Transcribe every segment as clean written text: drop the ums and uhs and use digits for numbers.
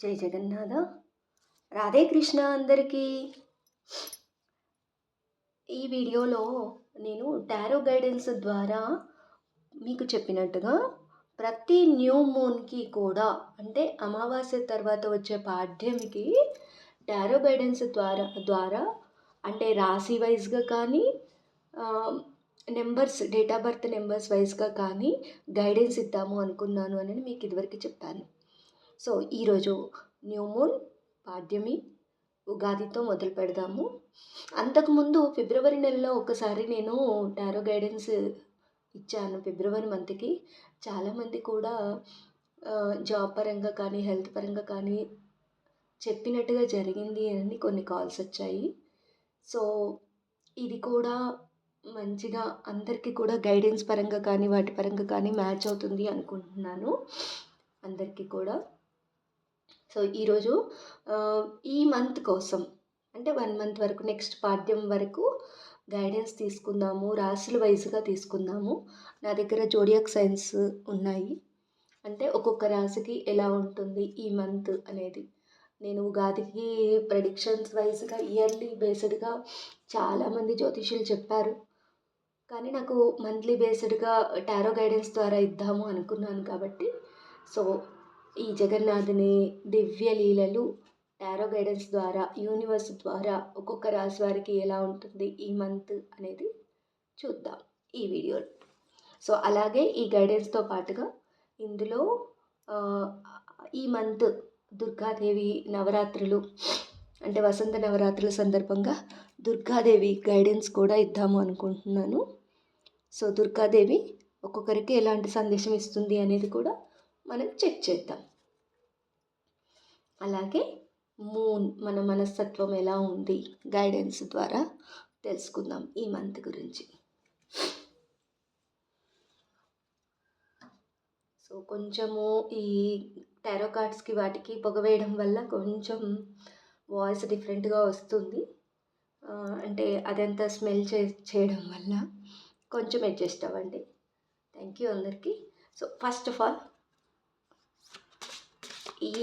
జై జగన్నాథ. రాధే కృష్ణ అందరికీ. ఈ వీడియోలో నేను టారో గైడెన్స్ ద్వారా మీకు చెప్పినట్టుగా ప్రతి న్యూ మూన్కి కూడా, అంటే అమావాస్య తర్వాత వచ్చే పాడ్యమికి టారో గైడెన్స్ ద్వారా అంటే రాశి వైజ్గా కానీ, numbers date of berth numbers వైజ్గా కానీ గైడెన్స్ ఇద్దాము అనుకున్నాను అని మీకు ఇదివరకు చెప్పాను. సో ఈరోజు న్యూ మూన్, పాడ్యమి, ఉగాదితో మొదలు పెడదాము. అంతకుముందు ఫిబ్రవరి నెలలో ఒకసారి నేను టారో గైడెన్స్ ఇచ్చాను. ఫిబ్రవరి మంత్కి చాలామంది కూడా జాబ్ పరంగా కానీ హెల్త్ పరంగా కానీ చెప్పినట్టుగా జరిగింది అని కొన్ని కాల్స్ వచ్చాయి. సో ఇది కూడా మంచిగా అందరికీ కూడా గైడెన్స్ పరంగా కానీ వాటి పరంగా కానీ మ్యాచ్ అవుతుంది అనుకుంటున్నాను అందరికీ కూడా. సో ఈరోజు ఈ మంత్ కోసం, అంటే 1 మంత్ వరకు, నెక్స్ట్ పాడ్యం వరకు గైడెన్స్ తీసుకుందాము. రాశుల వైజ్గా తీసుకుందాము. నా దగ్గర జోడియాక్ సైన్స్ ఉన్నాయి. అంటే ఒక్కొక్క రాశికి ఎలా ఉంటుంది ఈ మంత్ అనేది. నేను ఉగాదికి ప్రెడిక్షన్స్ వైజ్గా ఇయర్లీ బేస్డ్గా చాలామంది జ్యోతిష్యులు చెప్పారు. కానీ నాకు మంత్లీ బేస్డ్గా టారో గైడెన్స్ ద్వారా ఇద్దాము అనుకున్నాను కాబట్టి, సో ఈ జగన్నాథుని దివ్య లీలలు టారో గైడెన్స్ ద్వారా, యూనివర్స్ ద్వారా ఒక్కొక్క రాశి వారికి ఎలా ఉంటుంది ఈ మంత్ అనేది చూద్దాం ఈ వీడియోలో. సో అలాగే ఈ గైడెన్స్తో పాటుగా ఇందులో ఈ మంత్ దుర్గాదేవి నవరాత్రులు, అంటే వసంత నవరాత్రుల సందర్భంగా దుర్గాదేవి గైడెన్స్ కూడా ఇద్దాము అనుకుంటున్నాను. సో దుర్గాదేవి ఒక్కొక్కరికి ఎలాంటి సందేశం ఇస్తుంది అనేది కూడా మనం చెక్ చేద్దాం. అలాగే మూన్, మన మనస్తత్వం ఎలా ఉంది గైడెన్స్ ద్వారా తెలుసుకుందాం ఈ మంత్ గురించి. సో కొంచెము ఈ టారో కార్డ్స్కి వాటికి పొగవేయడం వల్ల కొంచెం వాయిస్ డిఫరెంట్గా వస్తుంది. అంటే అదంతా స్మెల్ చేయడం వల్ల కొంచెం అడ్జస్ట్ అవ్వండి. థ్యాంక్ యూ అందరికీ. సో ఫస్ట్ ఆఫ్ ఆల్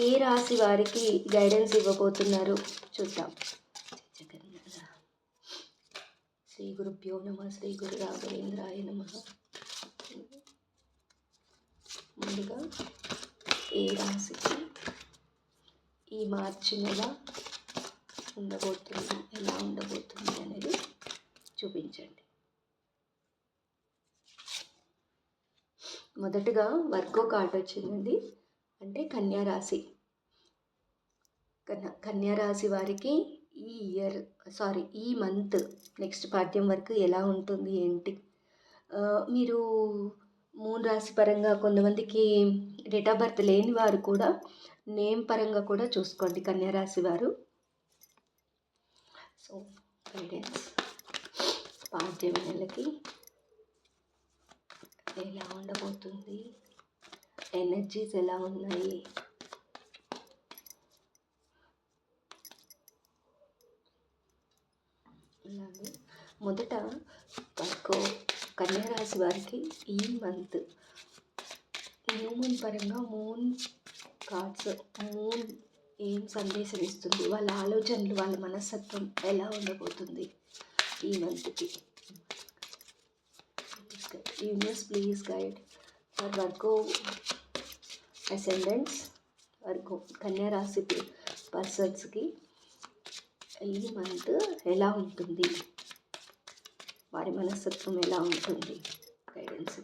ఏ రాశి వారికి గైడెన్స్ ఇవ్వబోతున్నారు చూద్దాం. శ్రీ గురుభ్యో నమః. శ్రీ గురు రాఘవేంద్రాయ నమః. ముందుగా ఏ రాశికి ఈ మార్చి నెల ఉండబోతుంది, ఎలా ఉండబోతుంది అనేది చూపించండి. మొదటగా వర్గో కార్డ్ వచ్చిందండి. అంటే కన్యారాశి. కన్యారాశి వారికి ఈ మంత్ నెక్స్ట్ పాడ్యం వరకు ఎలా ఉంటుంది ఏంటి. మీరు మూన్ రాశి పరంగా కొంతమందికి డేట్ ఆఫ్ బర్త్ లేని వారు కూడా నేమ్ పరంగా కూడా చూసుకోండి కన్యారాశి వారు. సో గైడెన్స్ పాడ్యం నెలకి ఎలా ఉండబోతుంది, ఎనర్జీస్ ఎలా ఉన్నాయి, అలాగే మొదట కన్యారాశి వారికి ఈ మంత్ న్యూ మూన్ పరంగా మూన్ కార్డ్స్, మూన్ ఏం సందేశం ఇస్తుంది, వాళ్ళ ఆలోచనలు, వాళ్ళ మనస్తత్వం ఎలా ఉండబోతుంది ఈ మంత్కి. Universe please guide for Virgo ascendants, Virgo కన్యారాశి పర్సన్స్కి ఈ మంత్ ఎలా ఉంటుంది, వారి మనస్తత్వం ఎలా ఉంటుంది గైడెన్స్.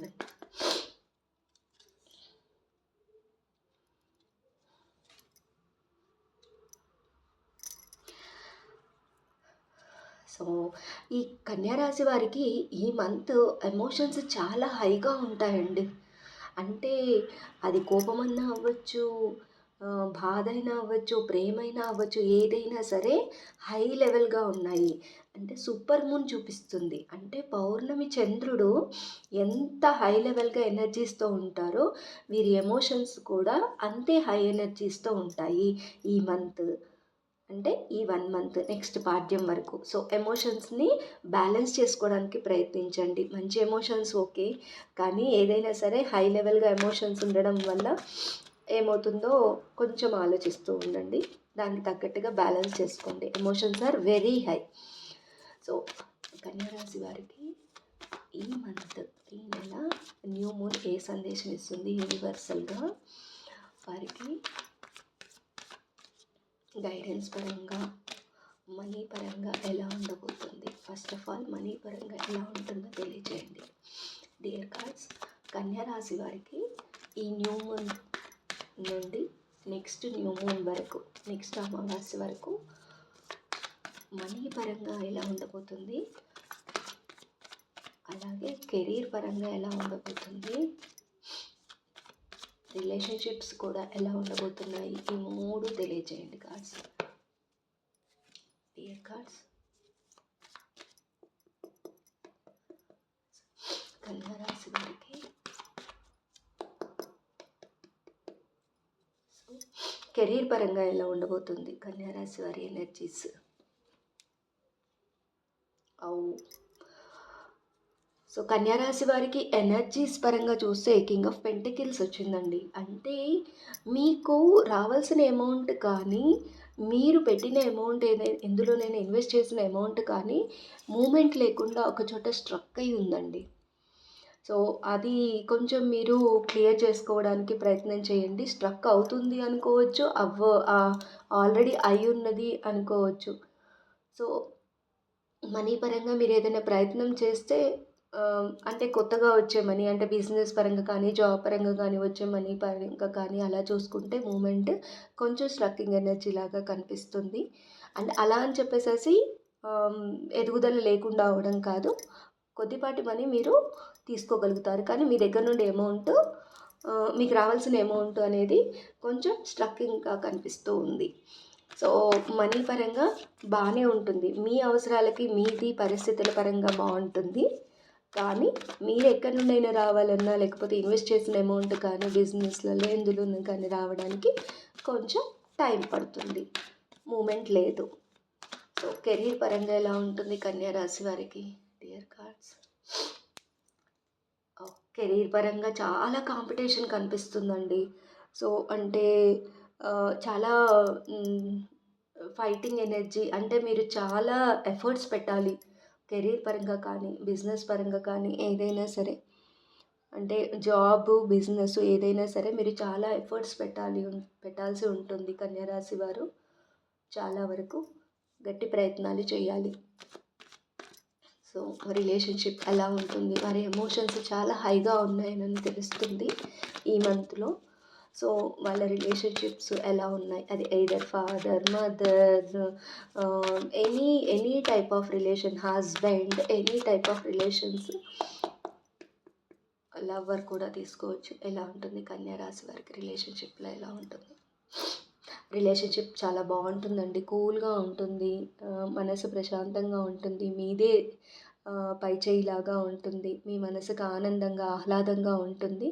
సో ఈ కన్యారాశి వారికి ఈ మంత్ ఎమోషన్స్ చాలా హైగా ఉంటాయండి. అంటే అది కోపమన్నా అవ్వచ్చు, బాధ అయినా అవ్వచ్చు, ప్రేమైనా అవ్వచ్చు, ఏదైనా సరే హై లెవెల్గా ఉన్నాయి. అంటే సూపర్ మూన్ చూపిస్తుంది. అంటే పౌర్ణమి చంద్రుడు ఎంత హై లెవెల్గా ఎనర్జీస్తో ఉంటారో వీరి ఎమోషన్స్ కూడా అంతే హై ఎనర్జీస్తో ఉంటాయి ఈ మంత్. అంటే ఈ 1 మంత్ నెక్స్ట్ పాడ్యం వరకు. సో ఎమోషన్స్ని బ్యాలెన్స్ చేసుకోవడానికి ప్రయత్నించండి. మంచి ఎమోషన్స్ ఓకే, కానీ ఏదైనా సరే హై లెవెల్గా ఎమోషన్స్ ఉండడం వల్ల ఏమవుతుందో కొంచెం ఆలోచిస్తూ ఉండండి. దానికి తగ్గట్టుగా బ్యాలెన్స్ చేసుకోండి. Emotions are very high. So కన్యా రాశి వారికి ఈ మంత్, ఈ నెల న్యూ మూన్ ఏ సందేశం ఇస్తుంది యూనివర్సల్గా వారికి? గైడెన్స్ పరంగా, మనీ పరంగా ఎలా ఉండబోతుంది? ఫస్ట్ ఆఫ్ ఆల్ మనీ పరంగా ఎలా ఉంటుందో తెలియజేయండి. డియర్ కార్డ్స్, కన్యా రాశి వారికి ఈ న్యూ మూన్ నుండి నెక్స్ట్ న్యూ మూన్ వరకు, నెక్స్ట్ అమావాస్య వరకు మనీ పరంగా ఎలా ఉండబోతుంది, అలాగే కెరీర్ పరంగా ఎలా ఉండబోతుంది, రిలేషన్షిప్స్ కూడా ఎలా ఉండబోతున్నాయి, ఈ 3 తెలియజేయండి కార్డ్స్. డియర్ కార్డ్స్, కన్యా రాశి వారికి కెరీర్ పరంగా ఎలా ఉండబోతుంది కన్యా రాశి వారి ఎనర్జీస్? సో కన్యా రాశి వారికి ఎనర్జీస్ పరంగా చూస్తే కింగ్ ఆఫ్ పెంటికల్స్ వచ్చిందండి. అంటే మీకు రావాల్సిన అమౌంట్ కానీ, మీరు పెట్టిన అమౌంట్ ఎందులో నేను ఇన్వెస్ట్ చేసిన అమౌంట్ కానీ మూమెంట్ లేకుండా ఒక చోట స్ట్రక్ అయి ఉందండి. సో అది కొంచెం మీరు క్లియర్ చేసుకోవడానికి ప్రయత్నం చేయండి. స్ట్రక్ అవుతుంది అనుకోవచ్చు, ఆల్రెడీ అయి ఉన్నది అనుకోవచ్చు. సో మనీ పరంగా మీరు ఏదైనా ప్రయత్నం చేస్తే అంటే కొత్తగా వచ్చే మనీ, అంటే బిజినెస్ పరంగా కానీ, జాబ్ పరంగా కానీ వచ్చే మనీ పరంగా కానీ అలా చూసుకుంటే మూమెంట్ కొంచెం స్ట్రక్కింగ్ ఎనర్జీ లాగా కనిపిస్తుంది. అండ్ అలా అని చెప్పేసేసి ఎదుగుదల లేకుండా అవ్వడం కాదు. కొద్దిపాటి మనీ మీరు తీసుకోగలుగుతారు, కానీ మీ దగ్గర నుండి అమౌంట్, మీకు రావాల్సిన అమౌంట్ అనేది కొంచెం స్ట్రక్కింగ్గా కనిపిస్తూ ఉంది. సో మనీ పరంగా బాగానే ఉంటుంది, మీ అవసరాలకి మీది పరిస్థితుల పరంగా బాగుంటుంది. కానీ మీరు ఎక్కడి నుండైనా రావాలన్నా, లేకపోతే ఇన్వెస్ట్ చేసిన అమౌంట్ కానీ బిజినెస్లలో ఎందులో కానీ రావడానికి కొంచెం టైం పడుతుంది, మూమెంట్ లేదు. సో కెరీర్ పరంగా ఎలా ఉంటుంది కన్యా రాశి వారికి? డియర్ కార్డ్స్, కెరీర్ పరంగా చాలా కాంపిటీషన్ కనిపిస్తుందండి. సో అంటే చాలా ఫైటింగ్ ఎనర్జీ, అంటే మీరు చాలా ఎఫర్ట్స్ పెట్టాలి కెరీర్ పరంగా కానీ, బిజినెస్ పరంగా కానీ, ఏదైనా సరే. అంటే జాబు, బిజినెస్ ఏదైనా సరే మీరు చాలా ఎఫర్ట్స్ పెట్టాల్సి ఉంటుంది కన్యా రాశి వారు. చాలా వరకు గట్టి ప్రయత్నాలు చేయాలి. సో రిలేషన్షిప్ ఎలా ఉంటుంది, వారి ఎమోషన్స్ చాలా హైగా ఉన్నాయని తెలుస్తుంది ఈ మంత్లో. సో వాళ్ళ రిలేషన్షిప్స్ ఎలా ఉన్నాయి, అది either father, mother, any type of relation, husband, any type of relations, lover కూడా తీసుకోవచ్చు. ఎలా ఉంటుంది కన్యా రాశి వారికి రిలేషన్షిప్లో ఎలా ఉంటుంది? రిలేషన్షిప్ చాలా బాగుంటుందండి, కూల్గా ఉంటుంది, మనసు ప్రశాంతంగా ఉంటుంది, మీదే పై చేయిలాగా ఉంటుంది, మీ మనసుకు ఆనందంగా ఆహ్లాదంగా ఉంటుంది.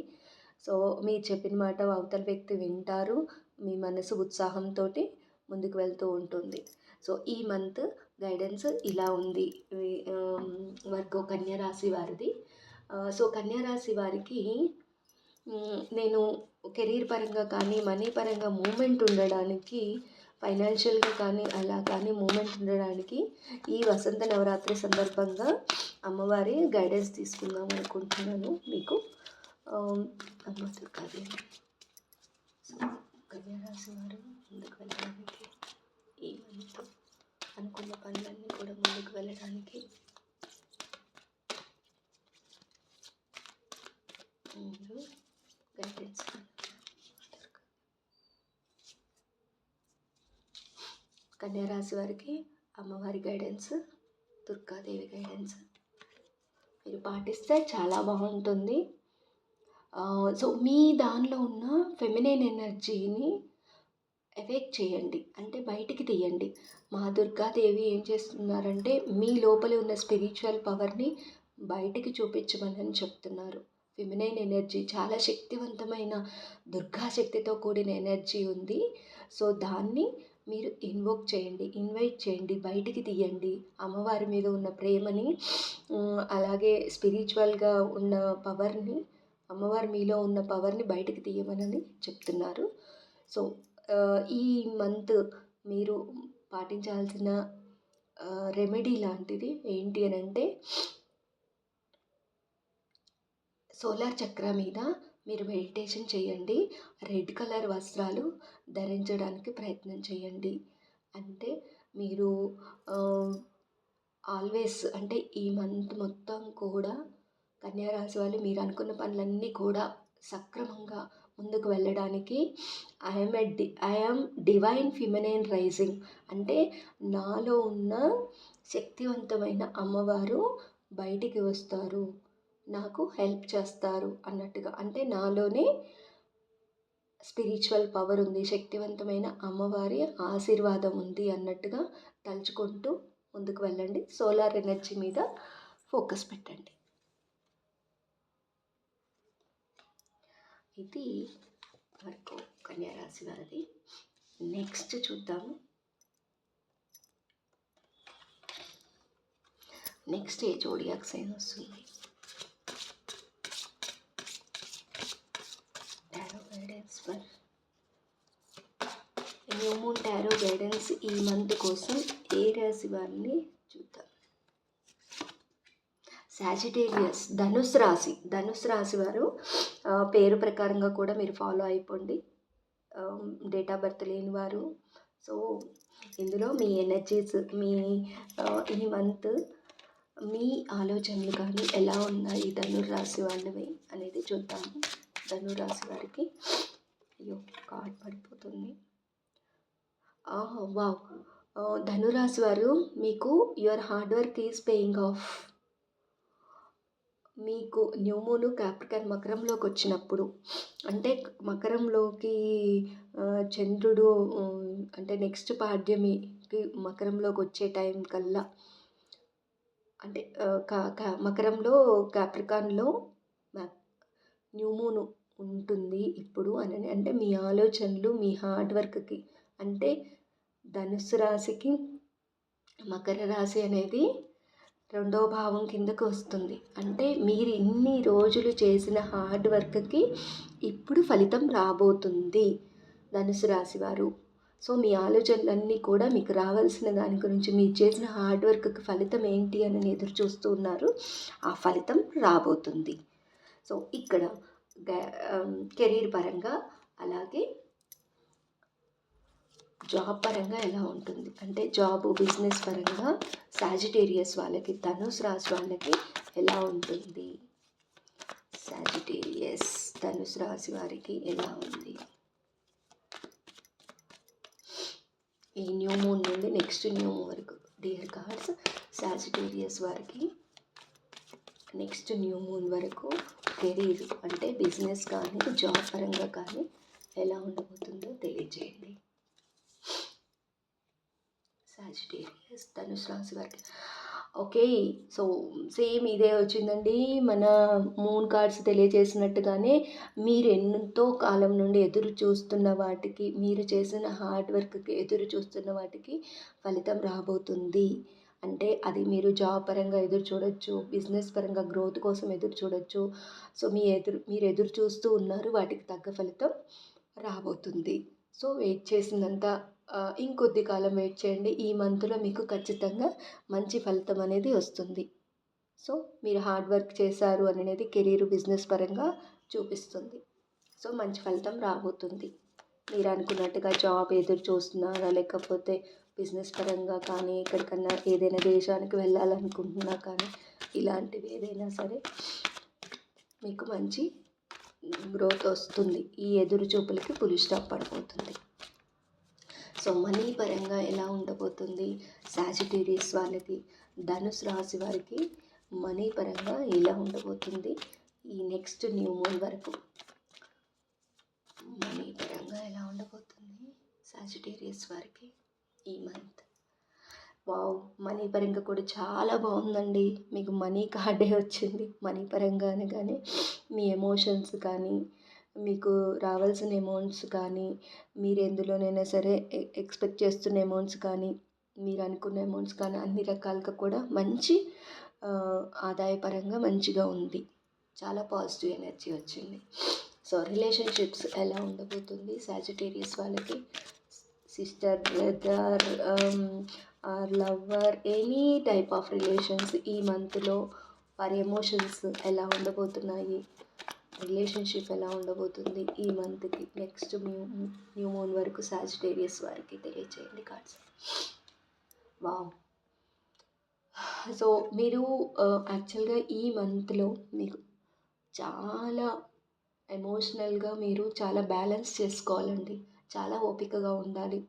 సో మీరు చెప్పిన మాట అవతల వ్యక్తి వింటారు, మీ మనసు ఉత్సాహంతో ముందుకు వెళ్తూ ఉంటుంది. సో ఈ మంత్ గైడెన్స్ ఇలా ఉంది వర్గో కన్యా రాశి వారిది. సో కన్యా రాశి వారికి నేను కెరీర్ పరంగా కానీ, మనీ పరంగా మూమెంట్ ఉండడానికి, ఫైనాన్షియల్గా కానీ అలా కానీ మూమెంట్ ఉండడానికి ఈ వసంత నవరాత్రి సందర్భంగా అమ్మవారి గైడెన్స్ తీసుకుందాం అనుకుంటున్నాను మీకు. అమ్మ దుర్గాదేవి. సో కన్యా రాశి వారు ముందుకు వెళ్ళడానికి, ఈ మంత్ అనుకున్న పనులన్నీ కూడా ముందుకు వెళ్ళడానికి మీరు గైడెన్స్, కన్యా రాశి వారికి అమ్మవారి గైడెన్స్, దుర్గాదేవి గైడెన్స్ మీరు పాటిస్తే చాలా బాగుంటుంది. సో మీ దానిలో ఉన్న ఫెమినైన్ ఎనర్జీని ఎవేక్ చేయండి, అంటే బయటికి తీయండి. మా దుర్గాదేవి ఏం చేస్తున్నారంటే మీ లోపల ఉన్న స్పిరిచువల్ పవర్ని బయటికి చూపించమని చెప్తున్నారు. ఫెమినైన్ ఎనర్జీ చాలా శక్తివంతమైన దుర్గా శక్తితో కూడిన ఎనర్జీ ఉంది. సో దాన్ని మీరు ఇన్వైట్ చేయండి, బయటికి తీయండి. అమ్మవారి మీద ఉన్న ప్రేమని, అలాగే స్పిరిచువల్గా ఉన్న పవర్ని అమ్మవారు మీలో ఉన్న పవర్ని బయటకు తీయమని చెప్తున్నారు. సో ఈ మంత్ మీరు పాటించాల్సిన రెమెడీ లాంటిది ఏంటి అని అంటే, సోలార్ చక్ర మీద మీరు మెడిటేషన్ చేయండి. రెడ్ కలర్ వస్త్రాలు ధరించడానికి ప్రయత్నం చేయండి. అంటే మీరు ఆల్వేస్ అంటే ఈ మంత్ మొత్తం కూడా కన్యా రాశి వాళ్ళు మీరు అనుకున్న పనులన్నీ కూడా సక్రమంగా ముందుకు వెళ్ళడానికి ఐఎమ్ డివైన్ ఫిమెనైన్ రైజింగ్ అంటే నాలో ఉన్న శక్తివంతమైన అమ్మవారు బయటికి వస్తారు, నాకు హెల్ప్ చేస్తారు అన్నట్టుగా. అంటే నాలోనే స్పిరిచువల్ పవర్ ఉంది, శక్తివంతమైన అమ్మవారి ఆశీర్వాదం ఉంది అన్నట్టుగా తలుచుకుంటూ ముందుకు వెళ్ళండి. సోలార్ ఎనర్జీ మీద ఫోకస్ పెట్టండి. ఇది వరకు కన్యా రాశి వారిది. నెక్స్ట్ చూద్దాము. నెక్స్ట్ ఏ జోడియాక్ సైన్ వస్తుంది. Tarot guidance for new moon tarot guidance ఈ మంత్ కోసం ఏ రాశి వారిని చూద్దాం. సాజిటేరియస్, ధనుసు రాశి వారు పేరు ప్రకారంగా కూడా మీరు ఫాలో అయిపోండి. డేట్ ఆఫ్ బర్త్ లేని వారు. సో ఇందులో మీ ఎనర్జీస్ ఈ మంత్ మీ ఆలోచనలు కానీ ఎలా ఉన్నాయి ధనుర్రాశి వాళ్ళవి అనేది చూద్దాము. ధనుర్రాశి వారికి అయ్యో కార్డ్ పడిపోతుంది. వావ్, ధనురాశి వారు మీకు your hard work is paying off. మీకు న్యూ మూన్ క్యాప్రికాన్ మకరంలోకి వచ్చినప్పుడు అంటే మకరంలోకి చంద్రుడు అంటే నెక్స్ట్ పాడ్యమికి మకరంలోకి వచ్చే టైం కల్లా అంటే మకరంలో క్యాప్రికాన్లో న్యూ మూన్ ఉంటుంది ఇప్పుడు అని అంటే మీ ఆలోచనలు మీ హార్డ్ వర్క్కి అంటే ధనుస్సు రాశికి మకర రాశి అనేది రెండో భావం కిందకు వస్తుంది. అంటే మీరు ఇన్ని రోజులు చేసిన హార్డ్ వర్క్కి ఇప్పుడు ఫలితం రాబోతుంది ధనుసు రాశి వారు. సో మీ ఆలోచనలన్నీ కూడా మీకు రావాల్సిన దాని గురించి మీరు చేసిన హార్డ్ వర్క్కి ఫలితం ఏంటి అని ఎదురు చూస్తూ ఉన్నారు. ఆ ఫలితం రాబోతుంది. సో ఇక్కడ కెరీర్ పరంగా అలాగే జాబ్ పరంగా ఎలా ఉంటుంది అంటే జాబ్ బిజినెస్ పరంగా సాజిటేరియస్ వాళ్ళకి ధనుసు రాశి వాళ్ళకి ఎలా ఉంటుంది. సాజిటేరియస్ ధనుసు రాశి వారికి ఎలా ఉంది ఈ న్యూ మూన్ నుండి నెక్స్ట్ న్యూ మూన్ వరకు. డియర్ కార్డ్స్, సాజిటేరియస్ వారికి నెక్స్ట్ న్యూ మూన్ వరకు కెరీర్ అంటే బిజినెస్ కానీ జాబ్ పరంగా కానీ ఎలా ఉండబోతుందో తెలియజేయండి. సాజిటేరియస్ ధనుసు రాశి వారికి ఓకే. సో సేమ్ ఇదే వచ్చిందండి. మన మూన్ కార్డ్స్ తెలియజేసినట్టుగానే మీరు ఎంతో కాలం నుండి ఎదురు చూస్తున్న వాటికి మీరు చేసిన హార్డ్ వర్క్కి ఎదురు చూస్తున్న వాటికి ఫలితం రాబోతుంది. అంటే అది మీరు జాబ్ పరంగా ఎదురు చూడొచ్చు, బిజినెస్ పరంగా గ్రోత్ కోసం ఎదురు చూడొచ్చు. సో మీరు ఎదురు చూస్తూ ఉన్నారు, వాటికి తగ్గ ఫలితం రాబోతుంది. సో వెయిట్ చేసినంత ఇంకొద్ది కాలం వెయిట్ చేయండి. ఈ మంత్లో మీకు ఖచ్చితంగా మంచి ఫలితం అనేది వస్తుంది. సో మీరు హార్డ్ వర్క్ చేశారు అనేది కెరీర్ బిజినెస్ పరంగా చూపిస్తుంది. సో మంచి ఫలితం రాబోతుంది. మీరు అనుకున్నట్టుగా జాబ్ ఎదురు చూస్తున్నారా, లేకపోతే బిజినెస్ పరంగా కానీ ఎక్కడికన్నా ఏదైనా దేశానికి వెళ్ళాలనుకుంటున్నా కానీ ఇలాంటివి ఏదైనా సరే మీకు మంచి గ్రోత్ వస్తుంది. ఈ ఎదురు చూపులకి ఫుల్ స్టాప్ పడిపోతుంది. సో మనీ పరంగా ఎలా ఉండబోతుంది సాజిటేరియస్ వాళ్ళకి, ధనుసు రాశి వారికి మనీ పరంగా ఎలా ఉండబోతుంది ఈ నెక్స్ట్ న్యూ మూన్ వరకు. మనీ పరంగా ఎలా ఉండబోతుంది సాజిటేరియస్ వారికి ఈ మంత్. వావ్, మనీ పరంగా కూడా చాలా బాగుందండి. మీకు మనీ కార్డే వచ్చింది. మనీ పరంగానే కానీ మీ ఎమోషన్స్ కానీ మీకు రావాల్సిన అమౌంట్స్ కానీ మీరు ఎందులోనైనా సరే ఎక్స్పెక్ట్ చేస్తున్న అమౌంట్స్ కానీ మీరు అనుకున్న అమౌంట్స్ కానీ అన్ని రకాలుగా కూడా మంచి ఆదాయపరంగా మంచిగా ఉంది. చాలా పాజిటివ్ ఎనర్జీ వచ్చింది. సో రిలేషన్షిప్స్ ఎలా ఉండబోతుంది సాజిటేరియస్ వాళ్ళకి, sister, brother, or lover, any type of relations ఈ మంత్లో వారి ఎమోషన్స్ ఎలా ఉండబోతున్నాయి, రిలేషన్షిప్ ఎలా ఉండబోతుంది ఈ మంత్కి, నెక్స్ట్ న్యూ మూన్ వరకు సాజిటేరియస్ వారికి తెలియచేయండి కార్డ్స్. వావ్. సో మీరు యాక్చువల్గా ఈ మంత్లో మీకు చాలా ఎమోషనల్గా మీరు చాలా బ్యాలెన్స్ చేసుకోవాలండి, చాలా ఓపికగా ఉండాలి.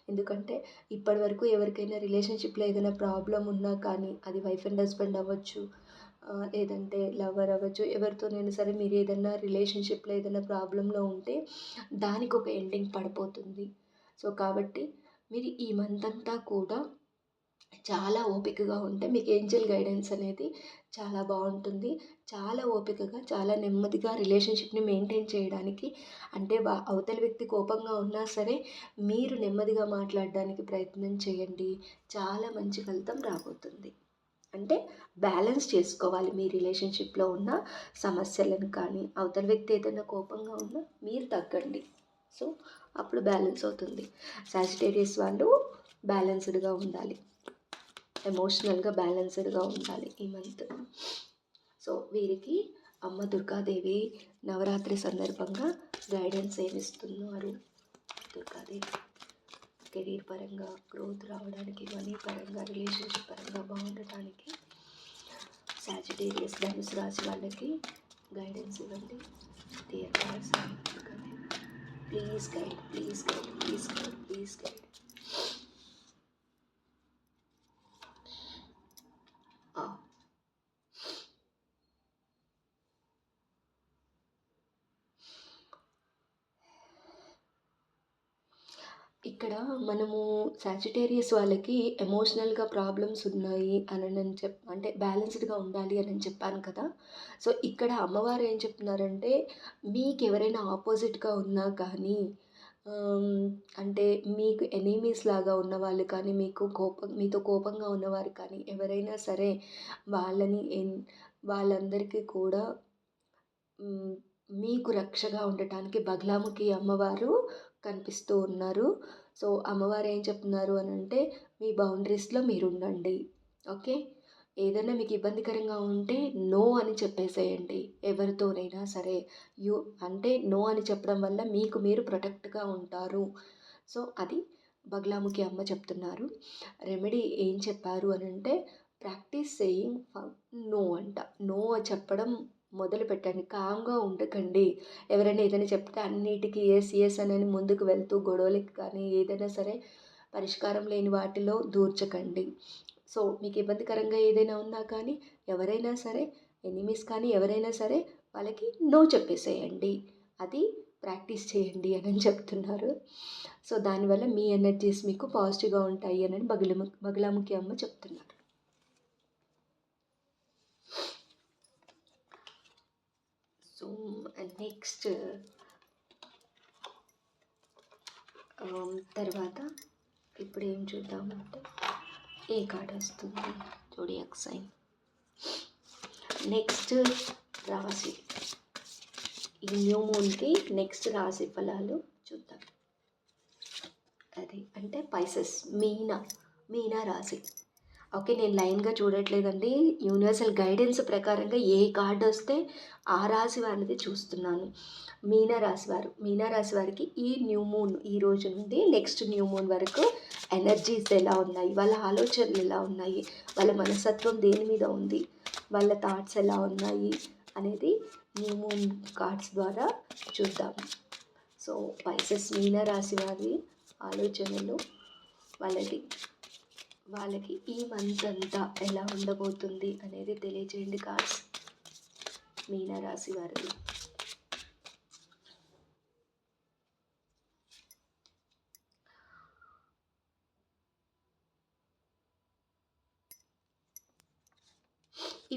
ఎందుకంటే ఇప్పటివరకు ఎవరికైనా రిలేషన్షిప్లో ఏదైనా ప్రాబ్లం ఉన్నా కానీ అది వైఫ్ అండ్ హస్బెండ్ అవ్వచ్చు, లేదంటే లవర్ అవ్వచ్చు, ఎవరితోనైనా సరే మీరు ఏదైనా రిలేషన్షిప్లో ఏదైనా ప్రాబ్లంలో ఉంటే దానికి ఒక ఎండింగ్ పడిపోతుంది. సో కాబట్టి మీరు ఈ మంత్ అంతా కూడా చాలా ఓపికగా ఉంటే మీకు ఏంజెల్ గైడెన్స్ అనేది చాలా బాగుంటుంది. చాలా ఓపికగా చాలా నెమ్మదిగా రిలేషన్షిప్ని మెయింటైన్ చేయడానికి, అంటే అవతలి వ్యక్తి కోపంగా ఉన్నా సరే మీరు నెమ్మదిగా మాట్లాడడానికి ప్రయత్నం చేయండి. చాలా మంచి ఫలితం రాబోతుంది. అంటే బ్యాలెన్స్ చేసుకోవాలి మీ రిలేషన్షిప్లో ఉన్న సమస్యలను కానీ, అవతల వ్యక్తి ఏదైనా కోపంగా ఉన్నా మీరు తగ్గండి. సో అప్పుడు బ్యాలెన్స్ అవుతుంది. సాజిటేరియస్ వాళ్ళు బ్యాలెన్స్డ్గా ఉండాలి, ఎమోషనల్గా బ్యాలెన్స్డ్గా ఉండాలి ఈ మంత్. సో వీరికి అమ్మ దుర్గాదేవి నవరాత్రి సందర్భంగా గైడెన్స్ ఏమిస్తున్నారు, దుర్గాదేవి కెరీర్ పరంగా గ్రోత్ రావడానికి, మనీ పరంగా, రిలేషన్షిప్ పరంగా బాగుండటానికి సాజిటేరియస్ ధనుసు రాశి వాళ్ళకి గైడెన్స్ ఇవ్వండి. Dear God's, please guide, please guide, please guide, please guide. ఇక్కడ మనము సాజిటేరియస్ వాళ్ళకి ఎమోషనల్గా ప్రాబ్లమ్స్ ఉన్నాయి అని అంటే బ్యాలెన్స్డ్గా ఉండాలి అని చెప్పాను కదా. సో ఇక్కడ అమ్మవారు ఏం చెప్తున్నారంటే మీకు ఎవరైనా ఆపోజిట్గా ఉన్నా కానీ, అంటే మీకు ఎనిమీస్ లాగా ఉన్నవాళ్ళు కానీ, మీతో కోపంగా ఉన్నవారు కానీ ఎవరైనా సరే వాళ్ళందరికీ కూడా మీకు రక్షగా ఉండటానికి బగలాముఖి అమ్మవారు కనిపిస్తూ ఉన్నారు. సో అమ్మవారు ఏం చెప్తున్నారు అని అంటే మీ బౌండరీస్లో మీరు ఉండండి. ఓకే, ఏదైనా మీకు ఇబ్బందికరంగా ఉంటే నో అని చెప్పేసేయండి ఎవరితోనైనా సరే. అంటే నో అని చెప్పడం వల్ల మీకు మీరు ప్రొటెక్ట్గా ఉంటారు. సో అది బగలాముఖి అమ్మ చెప్తున్నారు. రెమెడీ ఏం చెప్పారు అని అంటే ప్రాక్టీస్ సేయింగ్ నో అంట. నో చెప్పడం మొదలు పెట్టండి. కామ్గా ఉండకండి. ఎవరైనా ఏదైనా చెప్తే అన్నిటికీ ఎస్ ఎస్ అని ముందుకు వెళ్తూ గొడవలకి కానీ ఏదైనా సరే పరిష్కారం లేని వాటిలో దూర్చకండి. సో మీకు ఇబ్బందికరంగా ఏదైనా ఉన్నా కానీ ఎవరైనా సరే ఎనిమీస్ కానీ ఎవరైనా సరే వాళ్ళకి నో చెప్పేసేయండి. అది ప్రాక్టీస్ చేయండి అని చెప్తున్నారు. సో దానివల్ల మీ ఎనర్జీస్ మీకు పాజిటివ్గా ఉంటాయి అని బగలాముఖి అమ్మ చెప్తున్నారు. సో నెక్స్ట్ తర్వాత ఇప్పుడు ఏం చూద్దామంటే ఏ కార్డ్ వస్తుంది, జోడియాక్ సైన్. నెక్స్ట్ రాశి, ఈ న్యూ మూన్కి నెక్స్ట్ రాశి ఫలాలు చూద్దాం. అది అంటే పైసెస్, మీనా రాశి. ఓకే, నేను లైన్గా చూడట్లేదండి, యూనివర్సల్ గైడెన్స్ ప్రకారంగా ఏ కార్డు వస్తే ఆ రాశి వారిది చూస్తున్నాను. మీనా రాశి వారికి ఈ న్యూ మూన్, ఈ రోజు నుండి నెక్స్ట్ న్యూ మూన్ వరకు ఎనర్జీస్ ఎలా ఉన్నాయి, వాళ్ళ ఆలోచనలు ఎలా ఉన్నాయి, వాళ్ళ మనస్తత్వం దేని మీద ఉంది, వాళ్ళ థాట్స్ ఎలా ఉన్నాయి అనేది న్యూ మూన్ కార్డ్స్ ద్వారా చూద్దాం. సో పైసెస్ మీనా రాశి వారి ఆలోచనలు, వాళ్ళకి ఈ మంత్ అంతా ఎలా ఉండబోతుంది అనేది తెలియజేయండి కార్డ్స్. మీనా రాశి వారిది.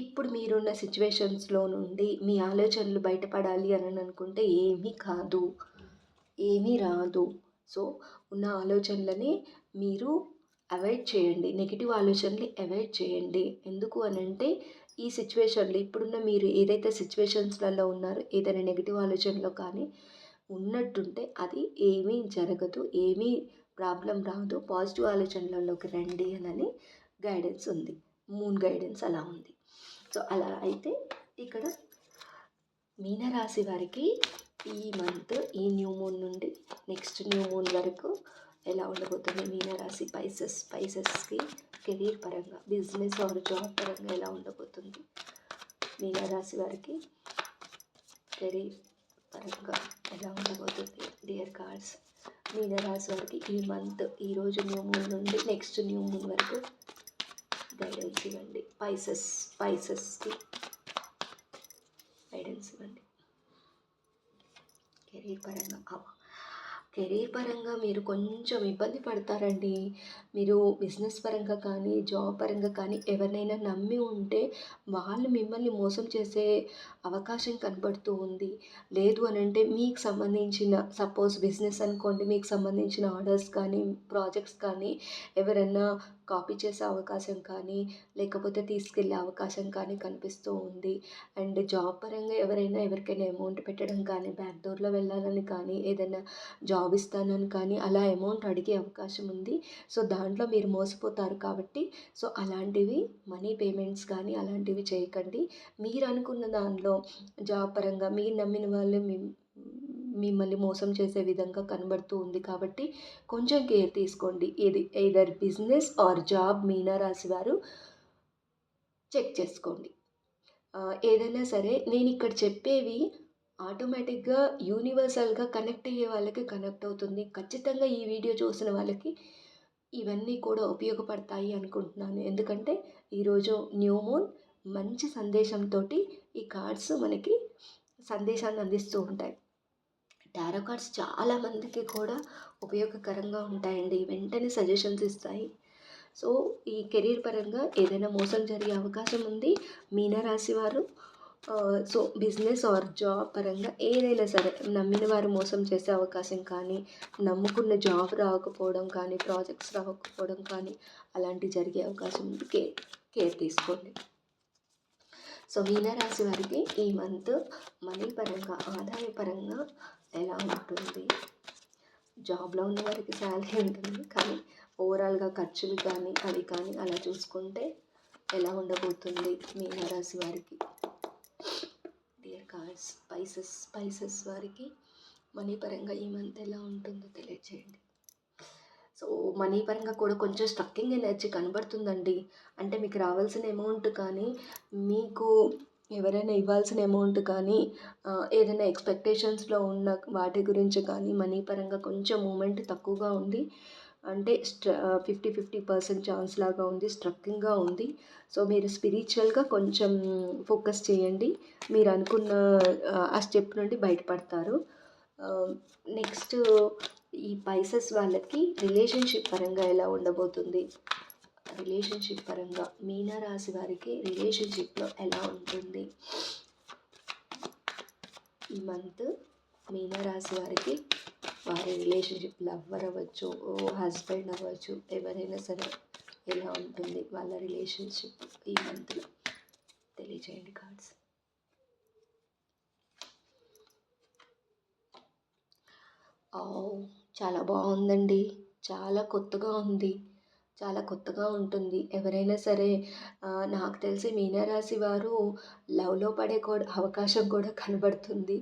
ఇప్పుడు మీరున్న సిచ్యువేషన్స్లో నుండి మీ ఆలోచనలు బయటపడాలి అని అనుకుంటే ఏమీ కాదు, ఏమీ రాదు. సో ఉన్న ఆలోచనలని మీరు అవాయిడ్ చేయండి, నెగిటివ్ ఆలోచనలు అవాయిడ్ చేయండి. ఎందుకు అని అంటే ఈ సిచ్యువేషన్లో ఇప్పుడున్న మీరు ఏదైతే సిచ్యువేషన్స్లలో ఉన్నారో ఏదైనా నెగిటివ్ ఆలోచనలో కానీ ఉన్నట్టుంటే అది ఏమీ జరగదు, ఏమీ ప్రాబ్లం రాదు, పాజిటివ్ ఆలోచనలలోకి రండి అని గైడెన్స్ ఉంది. మూన్ గైడెన్స్ అలా ఉంది. సో అలా అయితే ఇక్కడ మీనరాశి వారికి ఈ మంత్ ఈ న్యూ మూన్ నుండి నెక్స్ట్ న్యూ మూన్ వరకు ఎలా ఉండబోతుంది? మీనరాశి స్పైసెస్కి కెరీర్ పరంగా, బిజినెస్ ఆర్ జాబ్ పరంగా ఎలా ఉండబోతుంది? మీనరాశి వారికి కెరీర్ పరంగా ఎలా ఉండబోతుంది? డియర్ కార్డ్స్, మీనరాశి వారికి ఈ మంత్ ఈరోజు న్యూ మూన్ నుండి నెక్స్ట్ న్యూ మూన్ వరకు గైడెన్స్ ఇవ్వండి. స్పైసెస్కి గైడెన్స్ ఇవ్వండి. కెరీర్ పరంగా మీరు కొంచెం ఇబ్బంది పడతారండి. మీరు బిజినెస్ పరంగా కానీ జాబ్ పరంగా కానీ ఎవరినైనా నమ్మి ఉంటే వాళ్ళు మిమ్మల్ని మోసం చేసే అవకాశం కనబడుతూ ఉంది. లేదు అని అంటే మీకు సంబంధించిన సపోజ్ బిజినెస్ అనుకోండి, మీకు సంబంధించిన ఆర్డర్స్ కానీ ప్రాజెక్ట్స్ కానీ ఎవరైనా కాపీ చేసే అవకాశం కానీ లేకపోతే తీసుకెళ్ళే అవకాశం కానీ కనిపిస్తూ ఉంది. అండ్ జాబ్ పరంగా ఎవరికైనా అమౌంట్ పెట్టడం కానీ, బ్యాక్ డోర్లో వెళ్ళాలని కానీ, ఏదైనా జాబ్ ఇస్తానని కానీ అలా అమౌంట్ అడిగే అవకాశం ఉంది. సో దాంట్లో మీరు మోసపోతారు కాబట్టి సో అలాంటివి మనీ పేమెంట్స్ కానీ అలాంటివి చేయకండి. మీరు అనుకున్న దానిలో జాబ్ పరంగా మీరు నమ్మిన వాళ్ళు మిమ్మల్ని మోసం చేసే విధంగా కనబడుతూ ఉంది కాబట్టి కొంచెం కేర్ తీసుకోండి. ఇది ఎయిదర్ బిజినెస్ ఆర్ జాబ్ మీనరాశి వారు చెక్ చేసుకోండి. ఏదైనా సరే నేను ఇక్కడ చెప్పేవి ఆటోమేటిక్గా యూనివర్సల్గా కనెక్ట్ అయ్యే వాళ్ళకి కనెక్ట్ అవుతుంది. ఖచ్చితంగా ఈ వీడియో చూసిన వాళ్ళకి ఇవన్నీ కూడా ఉపయోగపడతాయి అనుకుంటున్నాను. ఎందుకంటే ఈరోజు న్యూ మూన్ మంచి సందేశంతో ఈ కార్డ్స్ మనకి సందేశాన్ని అందిస్తూ ఉంటాయి. టారో కార్డ్స్ చాలామందికి కూడా ఉపయోగకరంగా ఉంటాయండి. వెంటనే సజెషన్స్ ఇస్తాయి. సో ఈ కెరీర్ పరంగా ఏదైనా మోసం జరిగే అవకాశం ఉంది. మీనరాశి వారు సో బిజినెస్ ఆర్ జాబ్ పరంగా ఏదైనా సరే నమ్మిన వారు మోసం చేసే అవకాశం కానీ, నమ్ముకున్న జాబ్ రాకపోవడం కానీ, ప్రాజెక్ట్స్ రాకపోవడం కానీ అలాంటివి జరిగే అవకాశం ఉంది. కేర్ తీసుకోండి. సో మీనరాశి వారికి ఈ మంత్ మనీ పరంగా, ఆదాయ పరంగా ఎలా ఉంటుంది? జాబ్లో ఉన్న వారికి శాలరీ ఉంటుంది కానీ ఓవరాల్గా ఖర్చులు కానీ అవి కానీ అలా చూసుకుంటే ఎలా ఉండబోతుంది మీనరాశి వారికి? డియర్ కార్డ్స్, స్పైసెస్ వారికి మనీ పరంగా ఈ మంత్ ఎలా ఉంటుందో తెలియజేయండి. సో మనీ పరంగా కూడా కొంచెం స్ట్రక్కింగ్ ఎనర్జీ కనబడుతుందండి. అంటే మీకు రావాల్సిన అమౌంట్ కానీ, మీకు ఎవరైనా ఇవ్వాల్సిన అమౌంట్ కానీ, ఏదైనా ఎక్స్పెక్టేషన్స్లో ఉన్న వాటి గురించి కానీ మనీ పరంగా కొంచెం మూమెంట్ తక్కువగా ఉంది. అంటే 50% ఛాన్స్ లాగా ఉంది, స్ట్రక్కింగ్గా ఉంది. సో మీరు స్పిరిచువల్గా కొంచెం ఫోకస్ చేయండి. మీరు అనుకున్న ఆ స్టెప్ నుండి బయటపడతారు. నెక్స్ట్ ఈ స్పైసెస్ వాళ్ళకి రిలేషన్షిప్ పరంగా ఎలా ఉండబోతుంది? రిలేషన్షిప్ పరంగా మీనరాశి వారికి రిలేషన్షిప్లో ఎలా ఉంటుంది ఈ మంత్? మీనరాశి వారికి వారి రిలేషన్షిప్ లవ్వర్ అవ్వచ్చు, హస్బెండ్ అవ్వచ్చు, ఎవరైనా సరే ఎలా ఉంటుంది వాళ్ళ రిలేషన్షిప్ ఈ మంత్లో తెలియజేయండి కార్డ్స్. చాలా బాగుందండి. చాలా కొత్తగా ఉంది. చాలా కొత్తగా ఉంటుంది. ఎవరైనా సరే నాకు తెలిసి మీనరాశి వారు లవ్లో పడే అవకాశం కూడా కనబడుతుంది.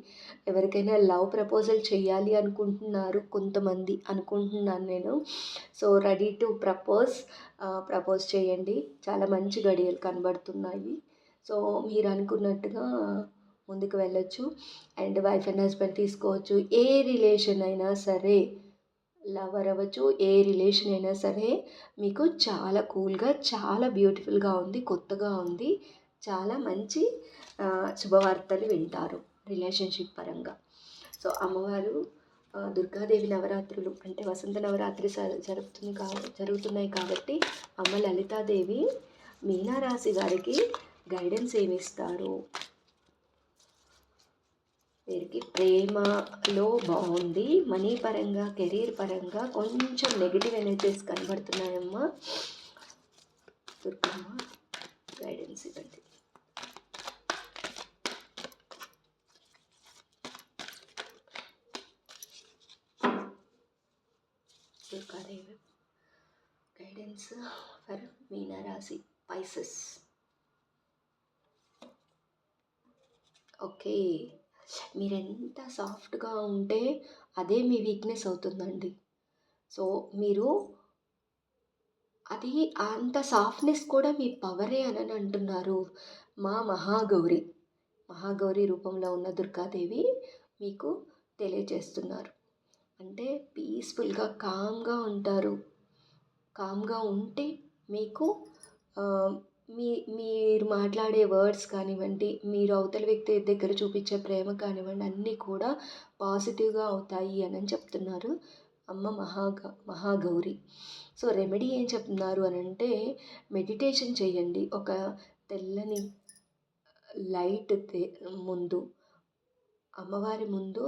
ఎవరికైనా లవ్ ప్రపోజల్ చేయాలి అనుకుంటున్నారు కొంతమంది అనుకుంటున్నాను నేను. సో రెడీ టు ప్రపోజ్ చేయండి. చాలా మంచి గడియలు కనబడుతున్నాయి. సో మీరు అనుకున్నట్టుగా ముందుకు వెళ్ళొచ్చు. అండ్ వైఫ్ అండ్ హస్బెండ్ తీసుకోవచ్చు. ఏ రిలేషన్ అయినా సరే, లవర్ అవ్వచ్చు, ఏ రిలేషన్ అయినా సరే మీకు చాలా కూల్గా, చాలా బ్యూటిఫుల్గా ఉంది, కొత్తగా ఉంది. చాలా మంచి శుభవార్తలు వింటారు రిలేషన్షిప్ పరంగా. సో అమ్మవారు దుర్గాదేవి నవరాత్రులు అంటే వసంత నవరాత్రి జరుగుతున్నాయి కాబట్టి అమ్మ లలితాదేవి మీనరాశి వారికి గైడెన్స్ ఏమిస్తారు? వీరికి ప్రేమలో బాగుంది. మనీ పరంగా, కెరీర్ పరంగా కొంచెం నెగిటివ్ ఎనర్జీస్ కనబడుతున్నాయమ్మా. దుర్గమ్మ గైడెన్స్ ఇవ్వండి. దుర్గాదేవి గైడెన్స్ ఫర్ మీనరాశి పైసెస్. ఓకే, మీరెంత సాఫ్ట్గా ఉంటే అదే మీ వీక్నెస్ అవుతుందండి. సో మీరు అది అంత సాఫ్ట్నెస్ కూడా మీ పవరే అని అంటున్నారు మా మహాగౌరి. మహాగౌరి రూపంలో ఉన్న దుర్గాదేవి మీకు తెలియజేస్తున్నారు. అంటే పీస్ఫుల్గా కామ్గా ఉంటారు. కామ్గా ఉంటే మీకు మీరు మాట్లాడే వర్డ్స్ కానివ్వండి, మీరు అవతల వ్యక్తి దగ్గర చూపించే ప్రేమ కానివ్వండి, అన్నీ కూడా పాజిటివ్గా అవుతాయి అని చెప్తున్నారు అమ్మ మహాగౌరి. సో రెమెడీ ఏం చెప్తున్నారు అని అంటే, మెడిటేషన్ చేయండి. ఒక తెల్లని లైట్ ముందు, అమ్మవారి ముందు